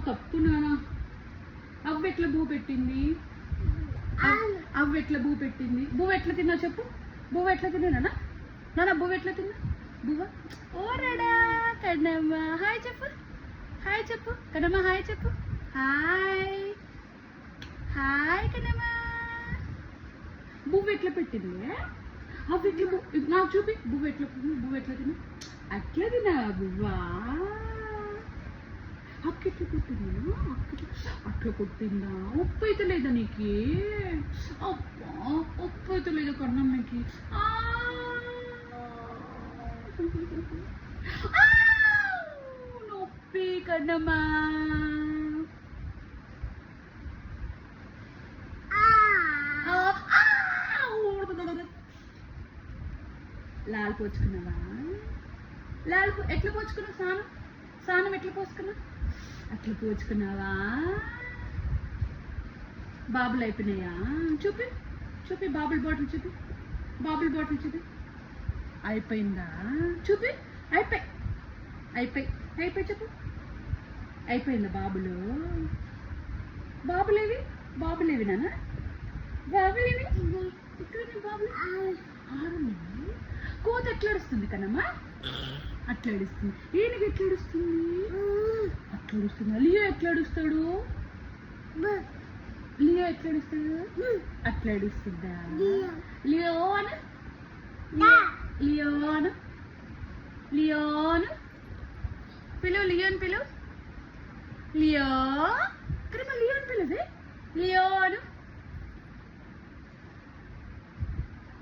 Cup నానా. అవ్వ ఎట్లా బూ పెట్టింది? అవ్వ ఎట్లా బూ పెట్టింది? బువ్వ ఎట్లా తిన్నా చెప్పు. బువ్వ ఎట్లా తిన్నా నాన్న? బువ్వ ఎట్లా తిన్నా? బువ్వ ఓరడా కన్నమ్మ హాయ్ చెప్పు. హాయ్ చెప్పు కన్నమ్మ. హాయ్ చెప్పు. Hi hi Kannamma. బువ్వ ఎట్లా పెట్టింది? అవ్వ ఎట్లా నాకు చూపి. బువ్వ ఎట్లా తిన్నా? అట్లా తిన్నా బువ్వా. అక్క ఎట్లా కొట్టిందా? అట్లా కొట్టిందా? ఉప్పు అయితే లేదా నీకు? అబ్బా ఉప్పు అయితే లేదా కన్నమ్మకి? నొప్పి కన్నమ్మా. లాల్ పోచుకున్నావా? ఎట్లా పోచుకున్నావు? స్నానం ఎట్లా పోసుకున్నావు? అట్లా పోచుకున్నావా? బాబులు అయిపోయినాయా? చూపి బాబుల్ బాటిల్ చూపి. అయిపోయిందా? చూపి. అయిపోయి చెప్పు. అయిపోయిందా బాబులు? బాబులేవి నాన్న? బాబులేవి ఇక్కడ బాబులు ఆరున్నాయి. కోత ఎట్లా ఏడుస్తుంది కన్నమ్మా? అట్లా ఏడుస్తుంది. ఏనుగు ఎట్లా ఏడుస్తుంది? అట్లా ఏడుస్తుందా? లియో ఎట్లా ఏడుస్తాడు? అట్లా ఏడుస్తుందా? లియోన్ పిలువు. లియోన్ పిలువు. లియో పిలువే. లియోన్